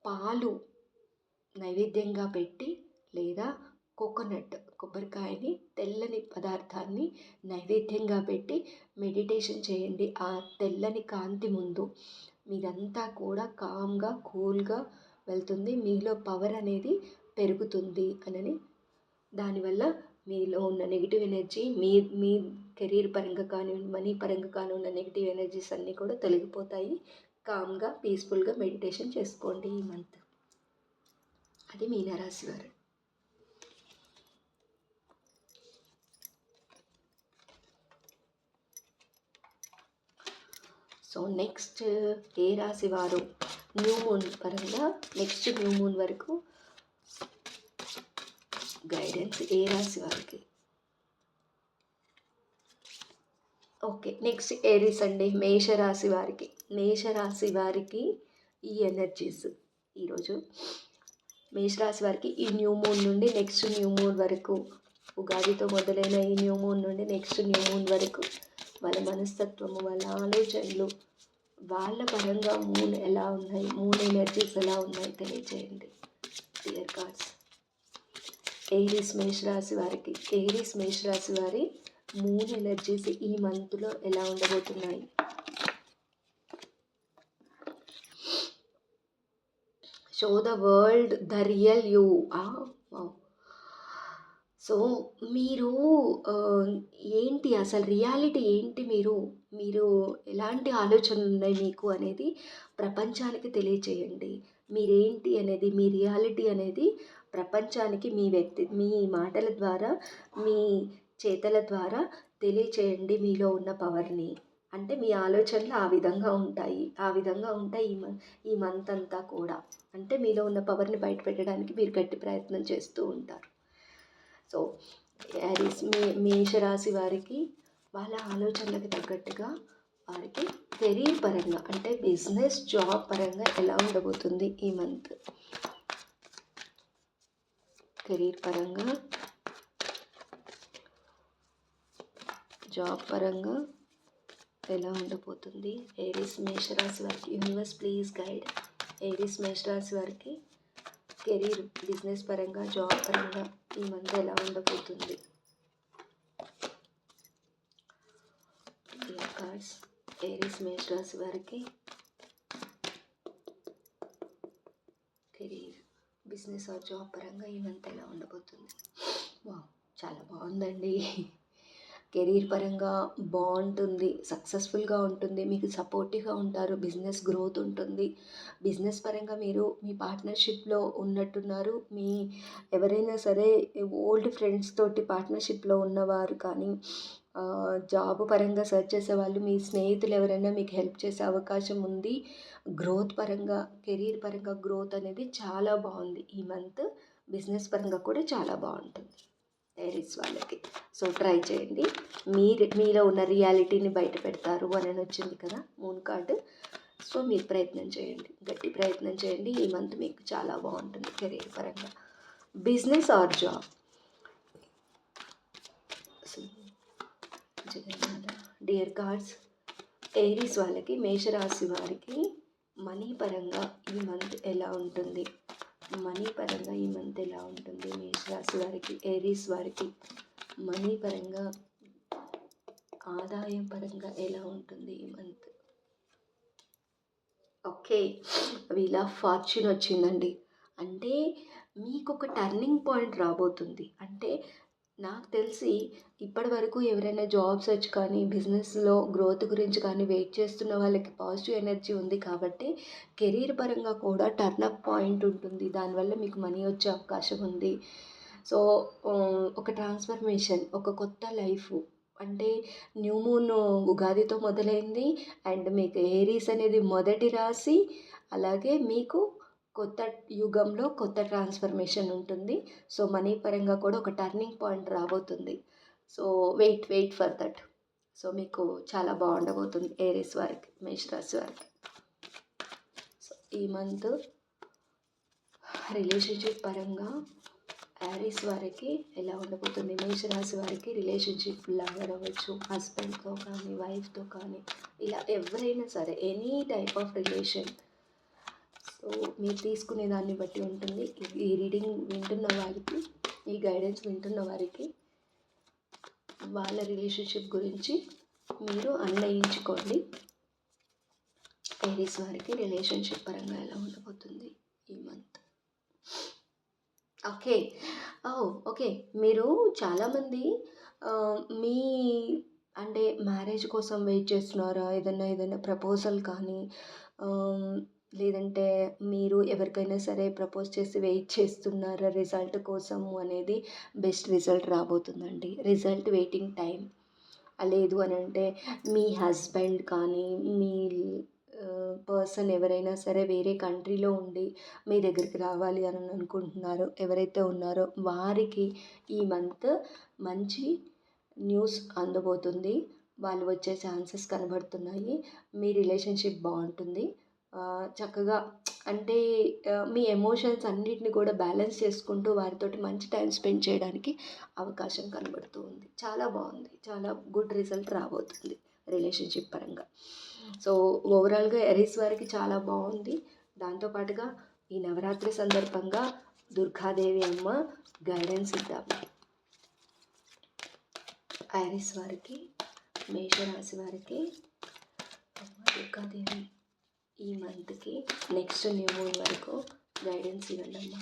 పాలు నైవేద్యంగా పెట్టి, లేదా కొబ్బరికాయని తెల్లని పదార్థాన్ని నైవేద్యంగా పెట్టి మెడిటేషన్ చేయండి. ఆ తెల్లని కాంతి ముందు మీరంతా కూడా కామ్గా కూల్గా వెళ్తుంది. మీలో పవర్ అనేది పెరుగుతుంది అని. దానివల్ల మీలో ఉన్న నెగిటివ్ ఎనర్జీ మీ కెరీర్ పరంగా కానివ్వండి, మనీ పరంగా కానీ ఉన్న నెగిటివ్ ఎనర్జీస్ అన్నీ కూడా తొలగిపోతాయి. కామ్గా పీస్ఫుల్గా మెడిటేషన్ చేసుకోండి ఈ మంత్. అది మీనరాశి వారు. సో నెక్స్ట్ ఏ రాశి వారు న్యూ మూన్ పరంగా నెక్స్ట్ న్యూ మూన్ వరకు గైడెన్స్ ఏ రాశి వారికి? ఓకే, నెక్స్ట్ ఏరీస్ అండి, మేషరాశి వారికి. మేషరాశి వారికి ఈ ఎనర్జీస్ ఈరోజు మేషరాశి వారికి ఈ న్యూ మూన్ నుండి నెక్స్ట్ న్యూ మూన్ వరకు, ఉగాదితో మొదలైన ఈ న్యూ మూన్ నుండి నెక్స్ట్ న్యూ మూన్ వరకు వాళ్ళ మనస్తత్వము, వాళ్ళ ఆలోచనలు, వాళ్ళ పరంగా మూన్ ఎలా ఉన్నాయి, మూన్ ఎనర్జీస్ ఎలా ఉన్నాయి తెలియజేయండి డియర్ గాడ్స్. ఏరీస్ మేషరాశి వారి మూన్ ఎనర్జీస్ ఈ మంత్లో ఎలా ఉండబోతున్నాయి? Show the world the real you. So మీరు ఏంటి అసలు రియాలిటీ ఏంటి, మీరు ఎలాంటి ఆలోచనలు ఉన్నాయి మీకు అనేది ప్రపంచానికి తెలియచేయండి. మీరేంటి అనేది, మీ రియాలిటీ అనేది ప్రపంచానికి మీ మాటల ద్వారా, మీ చేతల ద్వారా తెలియచేయండి మీలో ఉన్న పవర్ని. అంటే మీ ఆలోచనలు ఆ విధంగా ఉంటాయి ఈ మంత్ అంతా కూడా. అంటే మీలో ఉన్న పవర్ని బయట పెట్టడానికి మీరు గట్టి ప్రయత్నం చేస్తూ ఉంటారు. సో యారీస్ మేషరాశి వారికి వాళ్ళ ఆలోచనలకు తగ్గట్టుగా వారికి కెరీర్ పరంగా, అంటే బిజినెస్ జాబ్ పరంగా ఎలా ఉండబోతుంది ఈ మంత్? కెరీర్ పరంగా, జాబ్ పరంగా ఎలా ఉండబోతుంది ఏరీస్ మేషరాశి వారికి? యూనివర్స్ ప్లీజ్ గైడ్ ఏరీస్ మేషరాశి వారికి కెరీర్, బిజినెస్ పరంగా, జాబ్ పరంగా ఈ మంత్ ఎలా ఉండబోతుంది? కార్డ్స్ ఏరీస్ మేషరాశి వారికి కెరీర్, బిజినెస్ ఆర్ జాబ్ పరంగా ఈ మంత్ ఎలా ఉండబోతుంది? చాలా బాగుందండి. కెరీర్ పరంగా బాగుంటుంది, సక్సెస్ఫుల్గా ఉంటుంది, మీకు సపోర్టివ్గా ఉంటారు, బిజినెస్ గ్రోత్ ఉంటుంది. బిజినెస్ పరంగా మీరు మీ పార్ట్నర్షిప్లో ఉన్నట్టున్నారు. ఎవరైనా సరే ఓల్డ్ ఫ్రెండ్స్ తోటి పార్ట్నర్షిప్లో ఉన్నవారు కానీ, జాబ్ పరంగా సెర్చ్ చేసేవాళ్ళు, మీ స్నేహితులు ఎవరైనా మీకు హెల్ప్ చేసే అవకాశం ఉంది. గ్రోత్ పరంగా, కెరీర్ పరంగా గ్రోత్ అనేది చాలా బాగుంది ఈ మంత్. బిజినెస్ పరంగా కూడా చాలా బాగుంటుంది ఏరీస్ వాళ్ళకి. సో ట్రై చేయండి, మీలో ఉన్న రియాలిటీని బయట పెడతారు అని వచ్చింది కదా మూన్ కార్డు. సో మీరు ప్రయత్నం చేయండి, గట్టి ప్రయత్నం చేయండి. ఈ మంత్ మీకు చాలా బాగుంటుంది కెరీర్ పరంగా, business are job. Dear cards, Aries వాళ్ళకి, మేషరాశి వారికి మనీ పరంగా ఈ మంత్ ఎలా ఉంటుంది? మనీ పరంగా ఈ మంత్ ఎలా ఉంటుంది మేషరాశి వారికి, ఏరీస్ వారికి? మనీ పరంగా, ఆదాయం పరంగా ఎలా ఉంటుంది ఈ month? Okay, wheel of fortune వచ్చిందండి. అంటే మీకు ఒక టర్నింగ్ పాయింట్ రాబోతుంది. అంటే నాకు తెలిసి ఇప్పటి వరకు ఎవరైనా జాబ్ సెర్చ్ కానీ, బిజినెస్‌లో గ్రోత్ గురించి కానీ వెయిట్ చేస్తున్న వాళ్ళకి పాజిటివ్ ఎనర్జీ ఉంది కాబట్టి, కెరీర్ పరంగా కూడా టర్నప్ పాయింట్ ఉంటుంది. దానివల్ల మీకు మనీ వచ్చే అవకాశం ఉంది. సో, ఒక ట్రాన్స్‌ఫర్మేషన్, ఒక కొత్త లైఫు. అంటే న్యూ మూన్ ఉగాదితో మొదలైంది. అండ్ మీకు ఏరీస్ అనేది మొదటి రాశి. అలాగే మీకు కొత్త యుగంలో కొత్త ట్రాన్స్ఫర్మేషన్ ఉంటుంది. సో, మనీ పరంగా కూడా ఒక టర్నింగ్ పాయింట్ రాబోతుంది. So, wait for that. So, మీకు చాలా బాగుండబోతుంది ఏరీస్ వారికి, మేషరాశి వారికి. సో, ఈ మంత్ రిలేషన్షిప్ పరంగా యారీస్ వారికి ఎలా ఉండబోతుంది, మేషరాశి వారికి రిలేషన్షిప్ లవర్ అవ్వచ్చు, హస్బెండ్తో కానీ, వైఫ్తో కానీ, ఇలా ఎవరైనా సరే any type of relation. So మీరు తీసుకునే దాన్ని బట్టి ఉంటుంది. ఈ రీడింగ్ వింటున్న వారికి, ఈ గైడెన్స్ వింటున్న వారికి వాళ్ళ రిలేషన్షిప్ గురించి మీరు అన్వయించుకోండి. ఏరీస్ వారికి రిలేషన్షిప్ పరంగా ఎలా ఉండబోతుంది ఈ మంత్. ఓకే. ఓకే. మీరు చాలామంది మీ అంటే మ్యారేజ్ కోసం వెయిట్ చేస్తున్నారా? ఏదైనా ప్రపోజల్ కానీ, లేదంటే మీరు ఎవరికైనా సరే ప్రపోజ్ చేసి వెయిట్ చేస్తున్నారా రిజల్ట్ కోసము అనేది బెస్ట్ రిజల్ట్ రాబోతుందండి. Result waiting time. లేదు అనంటే మీ హస్బెండ్ కానీ, మీ పర్సన్ ఎవరైనా సరే వేరే కంట్రీలో ఉండి మీ దగ్గరికి రావాలి అని అనుకుంటున్నారు, ఎవరైతే ఉన్నారో వారికి ఈ మంత్ మంచి న్యూస్ అందబోతుంది. వాళ్ళు వచ్చే ఛాన్సెస్ కనబడుతున్నాయి. మీ రిలేషన్షిప్ బాగుంటుంది. చక్కగా అంటే మీ ఎమోషన్స్ అన్నిటిని కూడా బ్యాలెన్స్ చేసుకుంటూ వారితోటి మంచి టైం స్పెండ్ చేయడానికి అవకాశం కనబడుతూ ఉంది. చాలా బాగుంది. చాలా గుడ్ రిజల్ట్ రాబోతుంది రిలేషన్షిప్ పరంగా. సో ఓవరాల్గా ఎరీస్ వారికి చాలా బాగుంది. దాంతోపాటుగా ఈ నవరాత్రి సందర్భంగా దుర్గాదేవి అమ్మ గైడెన్స్ ఇద్దాము. ఐరిస్ వారికి, మేషరాశి వారికి అమ్మ దుర్గాదేవి ఈ మంత్కి నెక్స్ట్ న్యూ మూన్ వరకు గైడెన్స్ ఇవ్వండి అమ్మ.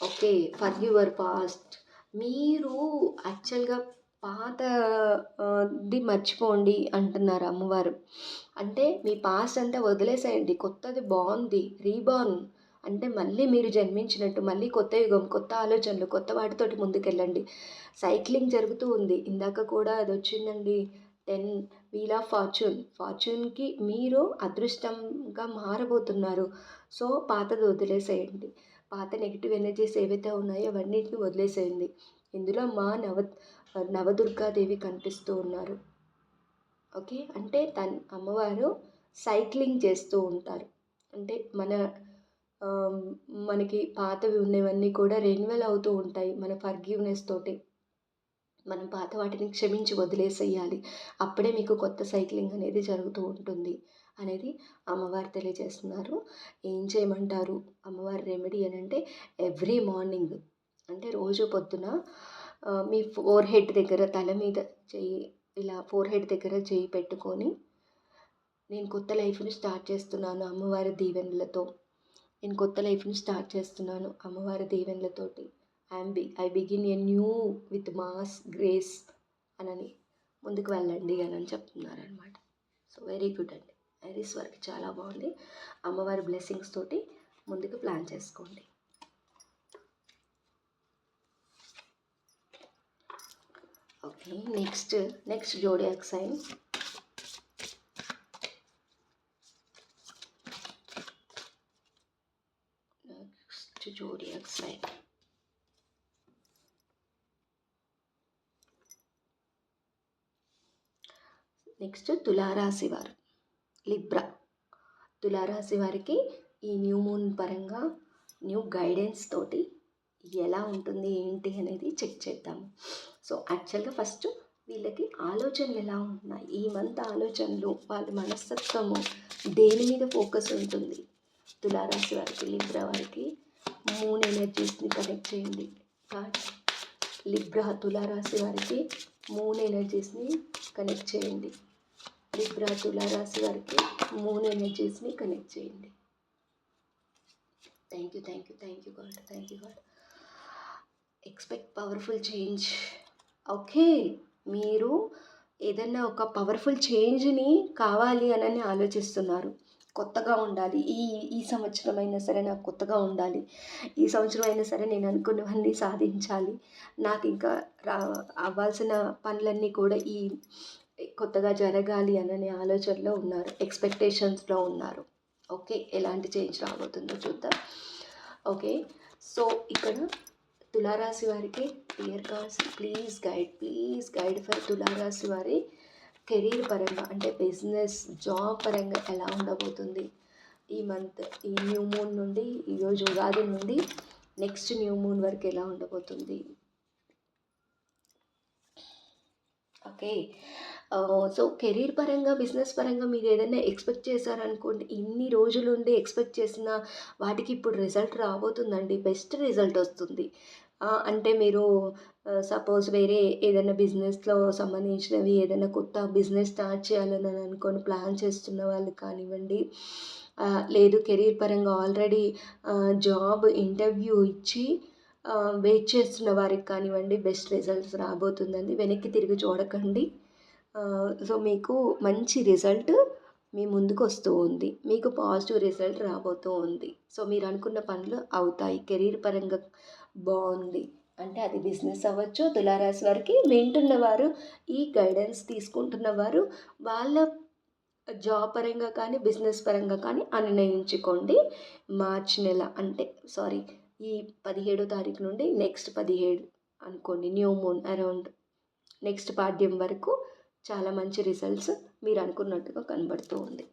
ఓకే. For your past. మీరు యాక్చువల్గా పాతది మర్చిపోండి అంటున్నారు అమ్మవారు. అంటే మీ పాస్ట్ అంతా వదిలేసేయండి. కొత్తది బాగుంది. రీబార్న్ అంటే మళ్ళీ మీరు జన్మించినట్టు, మళ్ళీ కొత్త యుగం, కొత్త ఆలోచనలు, కొత్త వాటితోటి ముందుకెళ్ళండి. సైక్లింగ్ జరుగుతూ ఉంది. ఇందాక కూడా అది వచ్చిందండి 10 వీల్ ఆఫ్ ఫార్చ్యూన్కి మీరు అదృష్టంగా మారబోతున్నారు. సో పాతది వదిలేసేయండి. పాత నెగిటివ్ ఎనర్జీస్ ఏవైతే ఉన్నాయో అవన్నిటిని వదిలేసేయండి. ఇందులో మా నవదుర్గాదేవి కనిపిస్తూ ఉన్నారు. ఓకే. అంటే అమ్మవారు సైక్లింగ్ చేస్తూ ఉంటారు. అంటే మనకి పాతవి ఉన్నవన్నీ కూడా రెన్యువల్ అవుతూ ఉంటాయి. మన ఫర్గివ్నెస్ తోటి మనం పాత వాటిని క్షమించి వదిలేసేయాలి. అప్పుడే మీకు కొత్త సైక్లింగ్ అనేది జరుగుతూ ఉంటుంది అనేది అమ్మవారు తెలియజేస్తున్నారు. ఏం చేయమంటారు అమ్మవారి రెమెడీ అని అంటే ఎవ్రీ మార్నింగ్ అంటే రోజు పొద్దున మీ ఫోర్ హెడ్ దగ్గర తల మీద చెయ్యి, ఇలా ఫోర్ హెడ్ దగ్గర చెయ్యి పెట్టుకొని నేను కొత్త లైఫ్ని స్టార్ట్ చేస్తున్నాను అమ్మవారి దీవెనలతో, నేను కొత్త లైఫ్ని స్టార్ట్ చేస్తున్నాను అమ్మవారి దీవెనలతోటి, I begin a new with Ma's grace అని ముందుకు వెళ్ళండి అని చెప్తున్నారనమాట. సో వెరీ గుడ్ అండి. ఐరిస్ వర్క్ చాలా బాగుంది. అమ్మవారి బ్లెస్సింగ్స్ తోటి ముందుకు ప్లాన్ చేసుకోండి. Okay. Next zodiac sign. Zodiac sign next తులారాశి వారు, లిబ్రా. తులారాశి వారికి ఈ న్యూ మూన్ పరంగా న్యూ గైడెన్స్ తోటి ఎలా ఉంటుంది ఏంటి అనేది చెక్ చేద్దాము. సో యాక్చువల్గా ఫస్ట్ వీళ్ళకి ఆలోచనలు ఎలా ఉంటున్నాయి, ఈ మంత్ ఆలోచనలు, వాళ్ళ మనస్తత్వము దేని మీద ఫోకస్ ఉంటుంది. తులారాశి వారికి, లిబ్రా వారికి మూన్ ఎనర్జీస్ని కనెక్ట్ చేయండి. లిబ్రా తులారాశి వారికి మూన్ ఎనర్జీస్ని కనెక్ట్ చేయండి. లిబ్రా తులారాశి వారికి మూన్ ఎనర్జీస్ని కనెక్ట్ చేయండి. Thank you God, thank you God. Expect powerful change. Okay, మీరు ఏదైనా ఒక పవర్ఫుల్ చేంజ్ని కావాలి అని ఆలోచిస్తున్నారు. కొత్తగా ఉండాలి, ఈ సంవత్సరం అయినా సరే నాకు కొత్తగా ఉండాలి, ఈ సంవత్సరం అయినా సరే నేను అనుకున్నవన్నీ సాధించాలి, నాకు ఇంకా అవ్వాల్సిన పనులన్నీ కూడా ఈ కొత్తగా జరగాలి అనే ఆలోచనలో ఉన్నారు, ఎక్స్పెక్టేషన్స్లో ఉన్నారు. ఓకే, ఎలాంటి చేంజ్ రాబోతుందో చూద్దాం. ఓకే, సో ఇక్కడ తులారాశి వారికి dear God's please guide for తులారాశి వారి కెరీర్ పరంగా, అంటే బిజినెస్ జాబ్ పరంగా ఎలా ఉండబోతుంది ఈ మంత్, ఈ న్యూ మూన్ నుండి, ఈరోజు ఉగాది నుండి నెక్స్ట్ న్యూ మూన్ వరకు ఎలా ఉండబోతుంది. ఓకే, సో కెరీర్ పరంగా, బిజినెస్ పరంగా మీరు ఏదైనా ఎక్స్పెక్ట్ చేశారనుకోండి, ఇన్ని రోజులుండి ఎక్స్పెక్ట్ చేసిన వాటికి ఇప్పుడు రిజల్ట్ రాబోతుందండి, బెస్ట్ రిజల్ట్ వస్తుంది. అంటే మీరు సపోజ్ వేరే ఏదైనా బిజినెస్లో సంబంధించినవి ఏదైనా కొత్త బిజినెస్ స్టార్ట్ చేయాలని అనుకొని ప్లాన్ చేస్తున్న వాళ్ళు కానివ్వండి, లేదు కెరీర్ పరంగా ఆల్రెడీ జాబ్ ఇంటర్వ్యూ ఇచ్చి వెయిట్ చేస్తున్న వారికి కానివ్వండి, బెస్ట్ రిజల్ట్స్ రాబోతుందండి. వెనక్కి తిరిగి చూడకండి. సో మీకు మంచి రిజల్ట్ మీ ముందుకు వస్తూ ఉంది, మీకు పాజిటివ్ రిజల్ట్ రాబోతూ ఉంది. సో మీరు అనుకున్న పనులు అవుతాయి. కెరీర్ పరంగా బాగుంది అంటే అది బిజినెస్ అవ్వచ్చు. తులారాశి వారికి వింటున్నవారు, ఈ గైడెన్స్ తీసుకుంటున్నవారు వాళ్ళ జాబ్ పరంగా కానీ బిజినెస్ పరంగా కానీ నిర్ణయించుకోండి. మార్చి నెల అంటే ఈ 17వ తారీఖు నుండి నెక్స్ట్ 17 అనుకోండి, న్యూ మూన్ అరౌండ్ నెక్స్ట్ పాడ్యం వరకు చాలా మంచి రిజల్ట్స్ మీరు అనుకున్నట్టుగా కనబడుతూ ఉంది.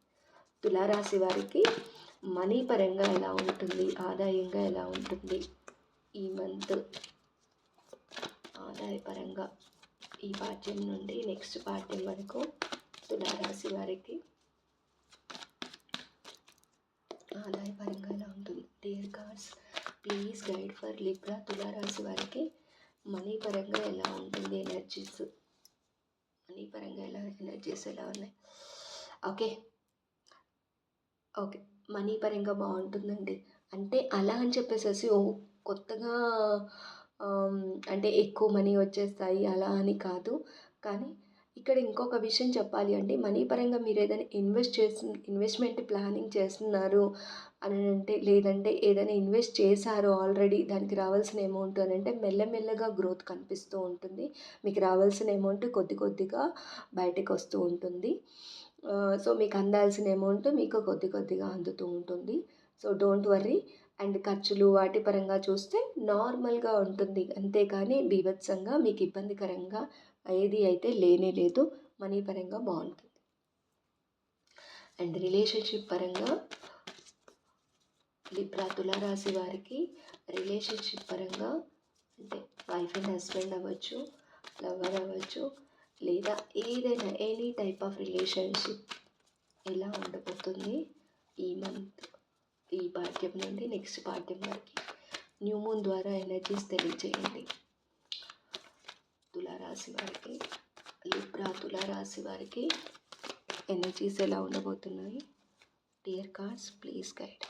తులారాశి వారికి మనీ పరంగా ఎలా ఉంటుంది, ఆదాయంగా ఎలా ఉంటుంది ఈ మంత్, ఆదాయపరంగా ఈ పాఠ్యం నుండి నెక్స్ట్ పాఠ్యం వరకు తులారాశి వారికి ఆదాయపరంగా ఎలా ఉంటుంది. Dear God's please guide for Libra తులారాశి వారికి మనీ పరంగా ఎలా ఉంటుంది, ఎనర్జీస్ మనీ పరంగా ఎనర్జీస్ ఎలా ఉన్నాయి. ఓకే, మనీ పరంగా బాగుంటుందండి. అంటే అలా అని చెప్పేసి కొత్తగా అంటే ఎక్కువ మనీ వచ్చేస్తాయి అలా అని కాదు. కానీ ఇక్కడ ఇంకొక విషయం చెప్పాలి అంటే, మనీ పరంగా మీరు ఏదైనా ఇన్వెస్ట్మెంట్ ప్లానింగ్ చేస్తున్నారు అని అంటే, లేదంటే ఏదైనా ఇన్వెస్ట్ చేశారు ఆల్రెడీ, దానికి రావాల్సిన అమౌంట్ అని అంటే మెల్లమెల్లగా గ్రోత్ కనిపిస్తూ ఉంటుంది. మీకు రావాల్సిన అమౌంట్ కొద్ది కొద్దిగా బయటకు వస్తూ ఉంటుంది. సో మీకు అందాల్సిన అమౌంట్ మీకు కొద్ది కొద్దిగా అందుతూ ఉంటుంది. So don't worry. అండ్ ఖర్చులు వాటి పరంగా చూస్తే నార్మల్గా ఉంటుంది, అంతేకాని బీభత్సంగా మీకు ఇబ్బందికరంగా ఏది అయితే లేనే లేదు. మనీ పరంగా బాగుంటుంది. అండ్ రిలేషన్షిప్ పరంగా లిబ్రా తులారాశి వారికి రిలేషన్షిప్ పరంగా అంటే వైఫ్ అండ్ హస్బెండ్ అవ్వచ్చు, లవర్ అవ్వచ్చు, లేదా ఏదైనా ఎనీ టైప్ ఆఫ్ రిలేషన్షిప్ ఎలా ఉండబోతుంది ఈ మంత్, ఈ పాఠ్యం నుండి నెక్స్ట్ పాఠ్యం వరకు న్యూ మూన్ ద్వారా ఎనర్జీస్ తెలియజేయండి. తులారాశి వారికి, లిబ్రా తులారాశి వారికి ఎనర్జీస్ ఎలా ఉండబోతున్నాయి. Dear cards please guide.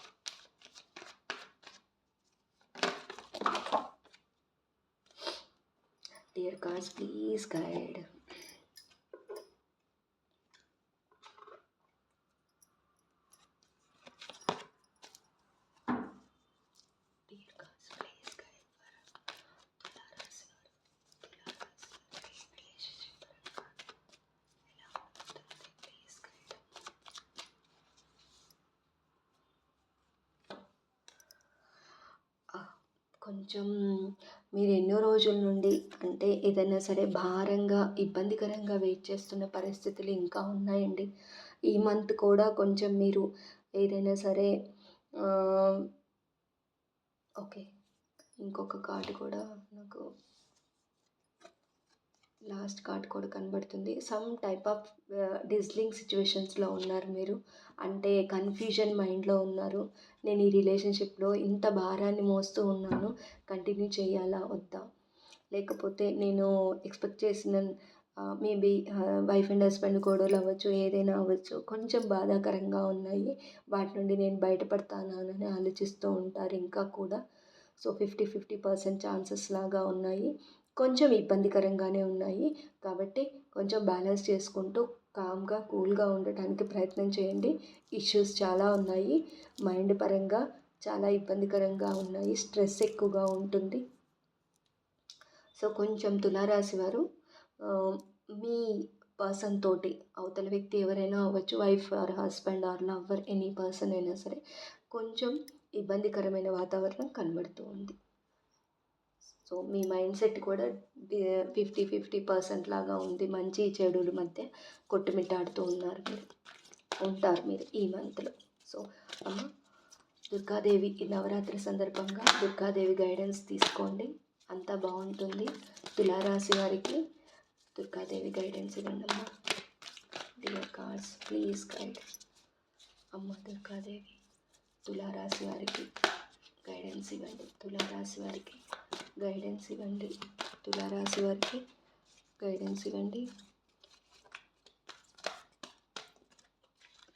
Dear cards please guide. కొంచెం మీరు ఎన్నో రోజుల నుండి అంటే ఏదైనా సరే భారంగా, ఇబ్బందికరంగా వెయిట్ చేస్తున్న పరిస్థితులు ఇంకా ఉన్నాయండి. ఈ మంత్ కూడా కొంచెం మీరు ఏదైనా సరే ఓకే, ఇంకొక కార్డు కూడా నాకు లాస్ట్ కార్డ్ కూడా కనబడుతుంది. సమ్ టైప్ ఆఫ్ డిజ్లింగ్ సిచ్యువేషన్స్లో ఉన్నారు మీరు, అంటే కన్ఫ్యూజన్ మైండ్లో ఉన్నారు. నేను ఈ రిలేషన్షిప్లో ఇంత భారాన్ని మోస్తూ ఉన్నాను, కంటిన్యూ చేయాలా వద్దా, లేకపోతే నేను ఎక్స్పెక్ట్ చేసిన మేబీ వైఫ్ అండ్ హస్బెండ్ గొడవలు అవ్వచ్చు, ఏదైనా అవ్వచ్చు, కొంచెం బాధాకరంగా ఉన్నాయి. వాటి నుండి నేను బయటపడతానా అని ఆలోచిస్తూ ఉంటారు ఇంకా కూడా. సో 50-50% ఛాన్సెస్ లాగా ఉన్నాయి. కొంచెం ఇబ్బందికరంగానే ఉన్నాయి. కాబట్టి కొంచెం బ్యాలెన్స్ చేసుకుంటూ కామ్గా, కూల్గా ఉండటానికి ప్రయత్నం చేయండి. ఇష్యూస్ చాలా ఉన్నాయి. మైండ్ పరంగా చాలా ఇబ్బందికరంగా ఉన్నాయి. స్ట్రెస్ ఎక్కువగా ఉంటుంది. సో కొంచెం తులారాశి వారు మీ పర్సన్ తోటి, అవతల వ్యక్తి ఎవరైనా అవ్వచ్చు, wife or husband or lover, any person అయినా సరే, కొంచెం ఇబ్బందికరమైన వాతావరణం కనబడుతూ ఉంది. సో మీ మైండ్ సెట్ కూడా 50-50% లాగా ఉంది. మంచి చెడుల మధ్య కొట్టుమిట్టాడుతూ ఉంటారు మీరు ఈ మంత్లో. సో అమ్మ దుర్గాదేవి, ఈ నవరాత్రి సందర్భంగా దుర్గాదేవి గైడెన్స్ తీసుకోండి, అంతా బాగుంటుంది. తులారాశి వారికి దుర్గాదేవి గైడెన్స్ ఇవ్వండి అమ్మ. డియర్ గాడ్స్ ప్లీజ్ గైడ్ అమ్మ. దుర్గాదేవి తులారాశి వారికి గైడెన్స్ ఇవ్వండి. తులారాశి వారికి గైడెన్స్ ఇవ్వండి. తులారాశి వారికి గైడెన్స్ ఇవ్వండి.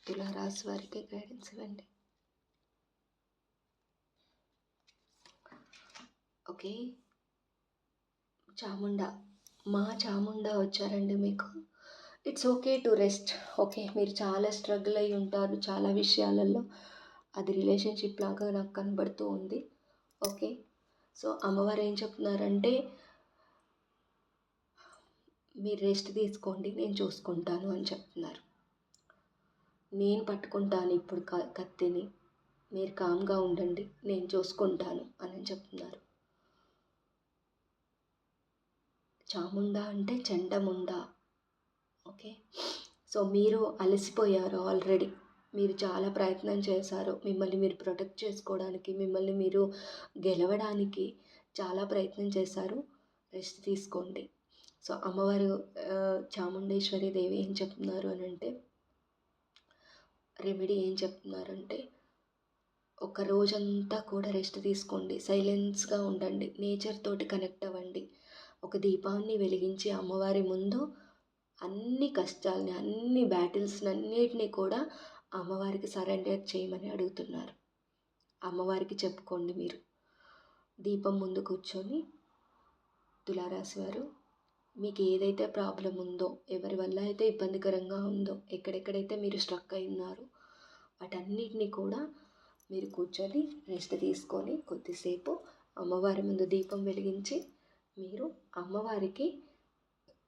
తులారాశి వారికి గైడెన్స్ ఇవ్వండి. ఓకే, చాముండా, మా చాముండా వచ్చారండి మీకు. It's okay to rest. Okay, మీరు చాలా స్ట్రగుల్ అయి ఉంటారు చాలా విషయాలలో. అది రిలేషన్షిప్ లాగా నాకు కనబడుతూ ఉంది. ఓకే, సో అమ్మవారు ఏం చెప్తున్నారంటే మీరు రెస్ట్ తీసుకోండి, నేను చూసుకుంటాను అని చెప్తున్నారు. నేను పట్టుకుంటాను ఇప్పుడు కత్తిని, మీరు కామ్గా ఉండండి, నేను చూసుకుంటాను అని చెప్తున్నారు. చాముండా అంటే చెండముండా. ఓకే, సో మీరు అలసిపోయారు ఆల్రెడీ. మీరు చాలా ప్రయత్నం చేశారు మిమ్మల్ని మీరు ప్రొటెక్ట్ చేసుకోవడానికి, మిమ్మల్ని మీరు గెలవడానికి చాలా ప్రయత్నం చేశారు. రెస్ట్ తీసుకోండి. సో అమ్మవారు చాముండేశ్వరి దేవి ఏం చెప్తున్నారు అని అంటే, రెమెడీ ఏం చెప్తున్నారంటే, ఒక రోజంతా కూడా రెస్ట్ తీసుకోండి, సైలెన్స్గా ఉండండి, నేచర్ తోటి కనెక్ట్ అవ్వండి. ఒక దీపాన్ని వెలిగించి అమ్మవారి ముందు అన్ని కష్టాలని, అన్ని బ్యాటిల్స్ని అన్నిటినీ కూడా అమ్మవారికి సరెండర్ చేయమని అడుగుతున్నారు. అమ్మవారికి చెప్పుకోండి. మీరు దీపం ముందు కూర్చొని తులారాశి వారు మీకు ఏదైతే ప్రాబ్లం ఉందో, ఎవరి వల్ల అయితే ఇబ్బందికరంగా ఉందో, ఎక్కడెక్కడైతే మీరు స్ట్రక్ అయి ఉన్నారో వాటన్నిటిని కూడా మీరు కూర్చొని రెస్ట్ తీసుకొని కొద్దిసేపు అమ్మవారి ముందు దీపం వెలిగించి మీరు అమ్మవారికి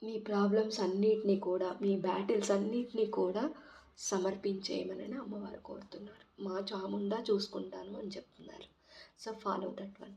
మీ ప్రాబ్లమ్స్ అన్నిటినీ కూడా, మీ బ్యాటిల్స్ అన్నిటినీ కూడా సమర్పించేయమని అమ్మవారు కోరుతున్నారు. మా చాముండా చూసుకుంటాను అని చెప్తున్నారు. So follow that one.